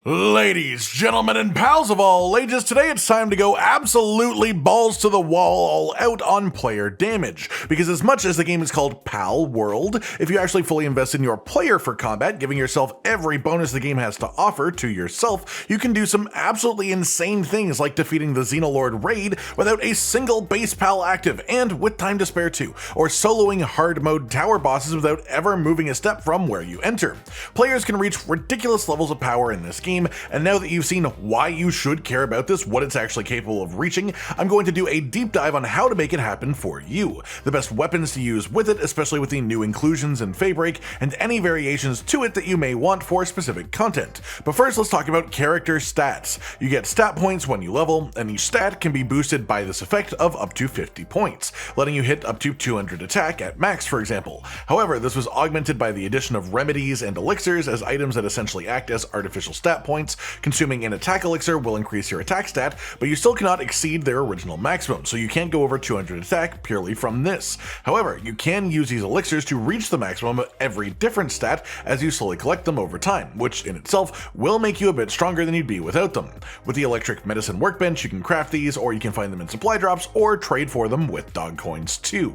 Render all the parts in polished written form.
Ladies, gentlemen, and pals of all ages, today it's time to go absolutely balls to the wall all out on player damage. Because as much as the game is called Palworld, if you actually fully invest in your player for combat, giving yourself every bonus the game has to offer to yourself, you can do some absolutely insane things like defeating the Xenolord raid without a single base pal active and with time to spare too, or soloing hard mode tower bosses without ever moving a step from where you enter. Players can reach ridiculous levels of power in this game, and now that you've seen why you should care about this, what it's actually capable of reaching, I'm going to do a deep dive on how to make it happen for you, the best weapons to use with it, especially with the new inclusions in Feybreak, and any variations to it that you may want for specific content. But first, let's talk about character stats. You get stat points when you level, and each stat can be boosted by this effect of up to 50 points, letting you hit up to 200 attack at max, for example. However, this was augmented by the addition of Remedies and Elixirs as items that essentially act as artificial stat points. Consuming an attack elixir will increase your attack stat, but you still cannot exceed their original maximum, so you can't go over 200 attack purely from this. However, you can use these elixirs to reach the maximum of every different stat as you slowly collect them over time, which in itself will make you a bit stronger than you'd be without them. With the electric medicine workbench, you can craft these, or you can find them in supply drops, or trade for them with dog coins too.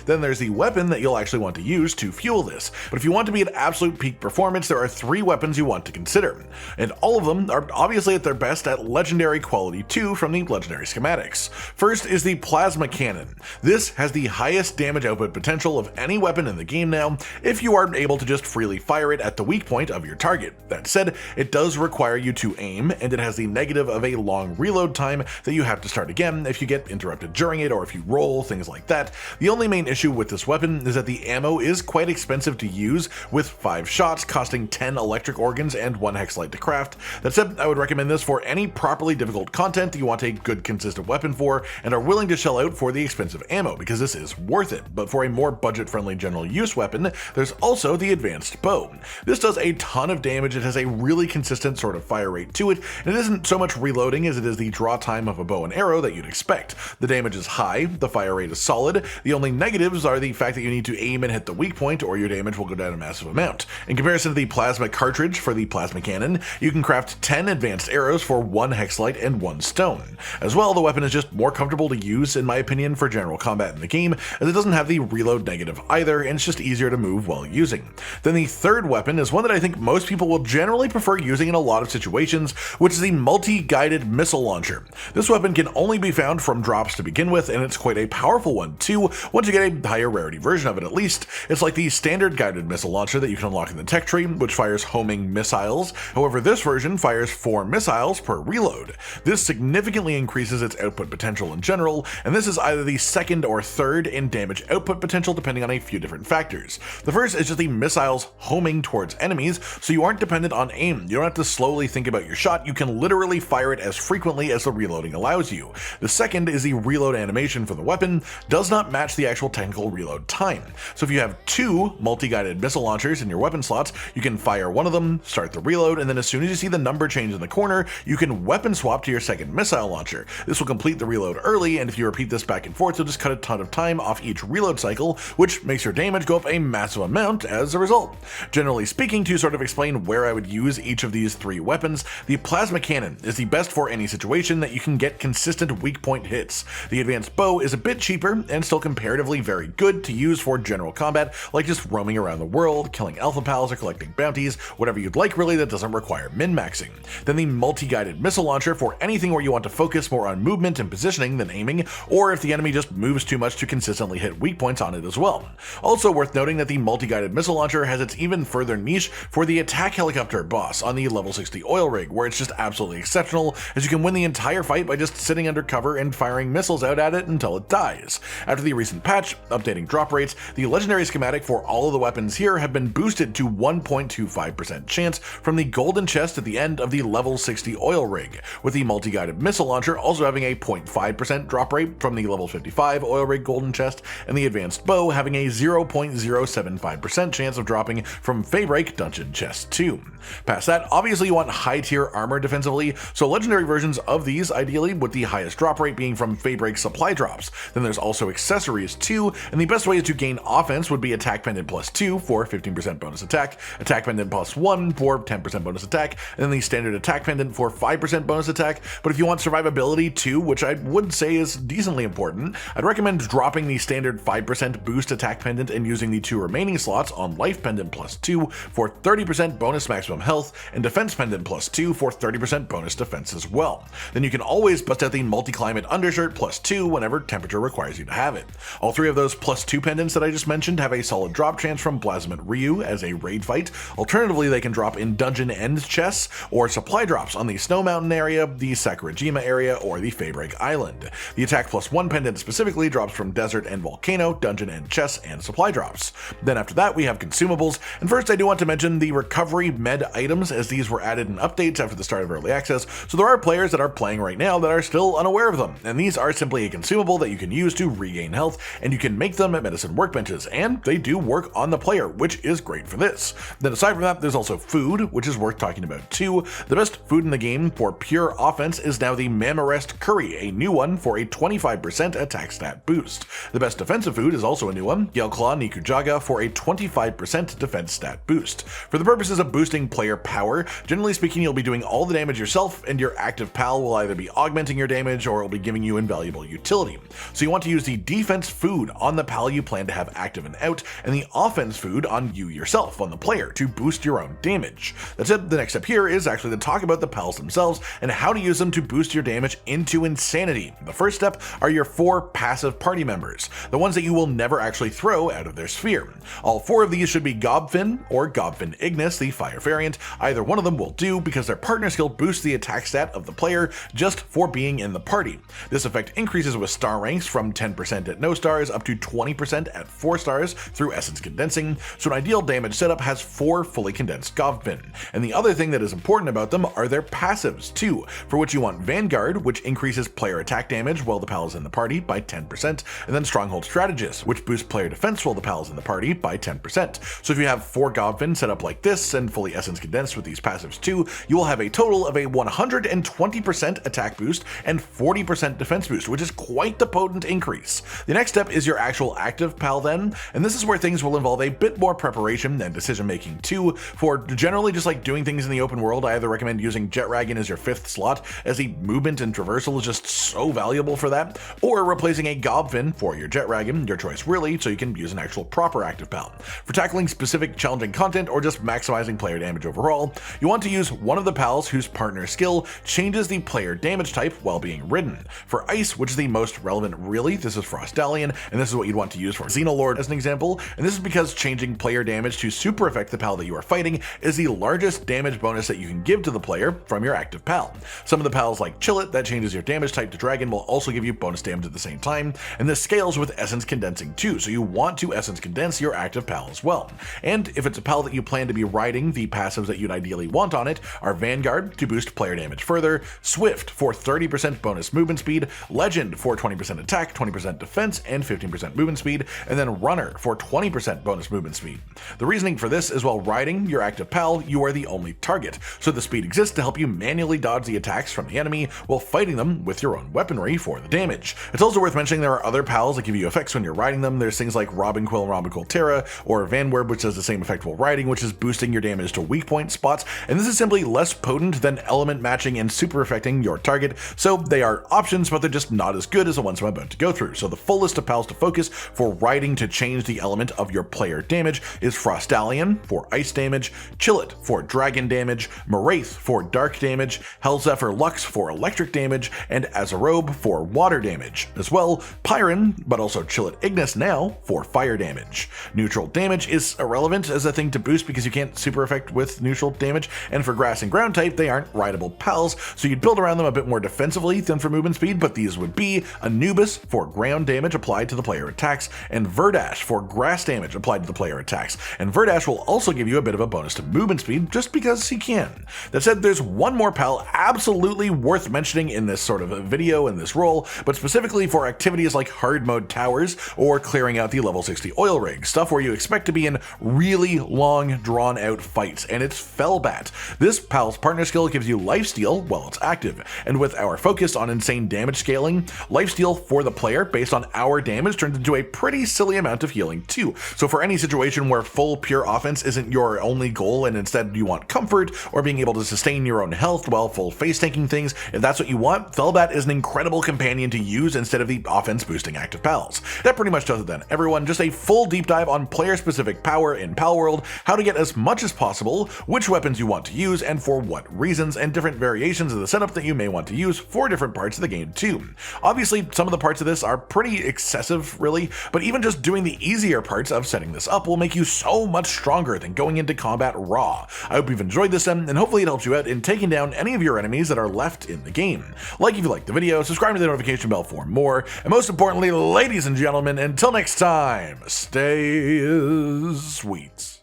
Then there's the weapon that you'll actually want to use to fuel this, but if you want to be at absolute peak performance, there are 3 weapons you want to consider, and all of them are obviously at their best at legendary quality 2 from the legendary schematics. First is the plasma cannon. This has the highest damage output potential of any weapon in the game now, if you are able to just freely fire it at the weak point of your target. That said, it does require you to aim, and it has the negative of a long reload time that you have to start again if you get interrupted during it or if you roll, things like that. The only main issue with this weapon is that the ammo is quite expensive to use, with 5 shots costing 10 electric organs and 1 hexlight to craft. That said, I would recommend this for any properly difficult content that you want a good consistent weapon for and are willing to shell out for the expensive ammo, because this is worth it. But for a more budget-friendly general use weapon, there's also the advanced bow. This does a ton of damage, it has a really consistent sort of fire rate to it, and it isn't so much reloading as it is the draw time of a bow and arrow that you'd expect. The damage is high, the fire rate is solid, the only negatives are the fact that you need to aim and hit the weak point or your damage will go down a massive amount. In comparison to the plasma cartridge for the plasma cannon, you can craft 10 advanced arrows for 1 hexlight and 1 stone. As well, the weapon is just more comfortable to use in my opinion for general combat in the game, as it doesn't have the reload negative either, and it's just easier to move while using. Then the third weapon is one that I think most people will generally prefer using in a lot of situations, which is the multi-guided missile launcher. This weapon can only be found from drops to begin with, and it's quite a powerful one too, once you get a higher rarity version of it at least. It's like the standard guided missile launcher that you can unlock in the tech tree, which fires homing missiles. However, this version fires 4 missiles per reload. This significantly increases its output potential in general, and this is either the second or third in damage output potential depending on a few different factors. The first is just the missiles homing towards enemies, so you aren't dependent on aim. You don't have to slowly think about your shot, you can literally fire it as frequently as the reloading allows you. The second is the reload animation for the weapon does not match the actual technical reload time. So if you have 2 multi-guided missile launchers in your weapon slots, you can fire one of them, start the reload, and then as soon as you see the number change in the corner, you can weapon swap to your second missile launcher. This will complete the reload early, and if you repeat this back and forth, you'll just cut a ton of time off each reload cycle, which makes your damage go up a massive amount as a result. Generally speaking, to sort of explain where I would use each of these 3 weapons, the plasma cannon is the best for any situation that you can get consistent weak point hits. The advanced bow is a bit cheaper and still comparatively very good to use for general combat, like just roaming around the world, killing alpha pals, or collecting bounties, whatever you'd like really that doesn't require min-maxing. Then the multi-guided missile launcher for anything where you want to focus more on movement and positioning than aiming, or if the enemy just moves too much to consistently hit weak points on it as well. Also worth noting that the multi-guided missile launcher has its even further niche for the attack helicopter boss on the level 60 oil rig, where it's just absolutely exceptional, as you can win the entire fight by just sitting under cover and firing missiles out at it until it dies. After the recent patch, updating drop rates, the legendary schematic for all of the weapons here have been boosted to 1.25% chance from the golden chest at the end of the level 60 oil rig, with the multi-guided missile launcher also having a 0.5% drop rate from the level 55 oil rig golden chest, and the advanced bow having a 0.075% chance of dropping from Feybreak dungeon chest 2. Past that, obviously you want high tier armor defensively, so legendary versions of these ideally, with the highest drop rate being from Feybreak supply drops. Then there's also accessories too, and the best way to gain offense would be attack pendant +2 for 15% bonus attack, attack pendant +1 for 10% bonus attack, and then the standard attack pendant for 5% bonus attack. But if you want survivability too, which I would say is decently important, I'd recommend dropping the standard 5% boost attack pendant and using the 2 remaining slots on life pendant +2 for 30% bonus maximum health, and defense pendant +2 for 30% bonus defense as well. Then you can always bust out the multi-climate undershirt +2 whenever temperature requires you to have it. All 3 of those +2 pendants that I just mentioned have a solid drop chance from Blasphemous Ryu as a raid fight. Alternatively, they can drop in dungeon end chests or supply drops on the Snow Mountain area, the Sakurajima area, or the Feybreak Island. The attack +1 pendant specifically drops from desert and volcano, dungeon end chests, and supply drops. Then after that we have consumables, and first I do want to mention the recovery med items, as these were added in updates after the start of early access, so there are players that are playing right now that are still unaware of them, and these are simply a consumable that you can use to regain health, and you can make them at medicine workbenches, and they do work on the player, which is great for this. Then aside from that, there's also food, which is worth talking about too. The best food in the game for pure offense is now the Mamarest Curry, a new one for a 25% attack stat boost. The best defensive food is also a new one, Yelclaw Nikujaga, for a 25% defense stat boost. For the purposes of boosting player power, generally speaking, you'll be doing all the damage yourself, and your active pal will either be augmenting your damage or it will be giving you invaluable utility. So you want to use the defense food on the pal you plan to have active and out, and the offense food on you yourself, on the player, to boost your own damage. That's it. The next step here is actually to talk about the pals themselves and how to use them to boost your damage into insanity. The first step are your 4 passive party members, the ones that you will never actually throw out of their sphere. All 4 of these should be Gobfin or Gobfin Ignis, the fire variant. Either one of them will do because their partner skill boosts the attack stat of the player just for being in the party. This effect increases with star ranks from 10% at no stars up to 20% at 4 stars through essence condensing, so an ideal damage setup has 4 fully condensed Gobfin. And the other thing that is important about them are their passives too, for which you want Vanguard, which increases player attack damage while the pal is in the party by 10%, and then Stronghold Strategist, which boosts player defense while the pal is in the party by 10%. So if you have 4 Gobfin set up like this and fully essence condensed with these passives too, you will have a total of a 120% attack boost and 40% defense boost, which is quite the potent increase. The next step is your actual active pal then, and this is where things will involve a bit more preparation and decision making too. For generally just like doing things in the open world, I either recommend using Jetragon as your 5th slot, as the movement and traversal is just so valuable for that, or replacing a Gobfin for your Jetragon, your choice really, so you can use an actual proper active pal. For tackling specific challenging content or just maximizing player damage overall, you want to use one of the pals whose partner skill changes the player damage type while being ridden. For Ice, which is the most relevant really, this is Frostallion, and this is what you'd want to use for Xenolord as an example, and this is because changing player damage to super affect the pal that you are fighting is the largest damage bonus that you can give to the player from your active pal. Some of the pals like Chillet, that changes your damage type to dragon, will also give you bonus damage at the same time, and this scales with essence condensing too, so you want to essence condense your active pal as well. And if it's a pal that you plan to be riding, the passives that you'd ideally want on it are Vanguard to boost player damage further, Swift for 30% bonus movement speed, Legend for 20% attack, 20% defense, and 15% movement speed, and then Runner for 20% bonus movement speed. The reasoning for this is while riding your active pal, you are the only target, so the speed exists to help you manually dodge the attacks from the enemy while fighting them with your own weaponry for the damage. It's also worth mentioning there are other pals that give you effects when you're riding them. There's things like Robinquill and Robinquill Terra, or Vanwerb, which does the same effect while riding, which is boosting your damage to weak point spots, and this is simply less potent than element matching and super affecting your target, so they are options, but they're just not as good as the ones I'm about to go through. So the full list of pals to focus for riding to change the element of your player damage is Frostallion for ice damage, Chillet for dragon damage, Moraith for dark damage, Hellzephyr Lux for electric damage, and Azarobe for water damage. As well, Pyron, but also Chillet Ignis now, for fire damage. Neutral damage is irrelevant as a thing to boost because you can't super effect with neutral damage, and for grass and ground type, they aren't rideable pals, so you'd build around them a bit more defensively than for movement speed, but these would be Anubis for ground damage applied to the player attacks, and Verdash for grass damage applied to the player attacks. And Verdash will also give you a bit of a bonus to movement speed just because he can. That said, there's one more pal absolutely worth mentioning in this sort of a video, in this role, but specifically for activities like hard mode towers or clearing out the level 60 oil rig, stuff where you expect to be in really long drawn out fights, and it's Felbat. This pal's partner skill gives you Lifesteal while it's active, and with our focus on insane damage scaling, Lifesteal for the player based on our damage turns into a pretty silly amount of healing too. So for any situation where full pure offense isn't your only goal and instead you want comfort support or being able to sustain your own health while full face tanking things. If that's what you want, Felbat is an incredible companion to use instead of the offense boosting active pals. That pretty much does it then, everyone. Just a full deep dive on player specific power in Palworld, how to get as much as possible, which weapons you want to use and for what reasons, and different variations of the setup that you may want to use for different parts of the game too. Obviously, some of the parts of this are pretty excessive, really, but even just doing the easier parts of setting this up will make you so much stronger than going into combat raw. I hope you've enjoyed this and hopefully it helps you out in taking down any of your enemies that are left in the game. Like if you liked the video, subscribe to the notification bell for more, and most importantly, ladies and gentlemen, until next time, stay sweet.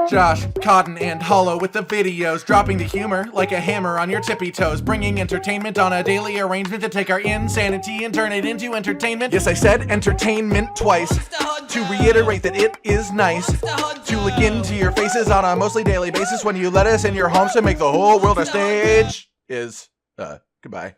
Josh, Cotton, and Hollow with the videos, dropping the humor like a hammer on your tippy toes, bringing entertainment on a daily arrangement to take our insanity and turn it into entertainment. Yes, I said entertainment twice, to reiterate that it is nice to look into your faces on a mostly daily basis when you let us in your homes to make the whole world a stage. Goodbye.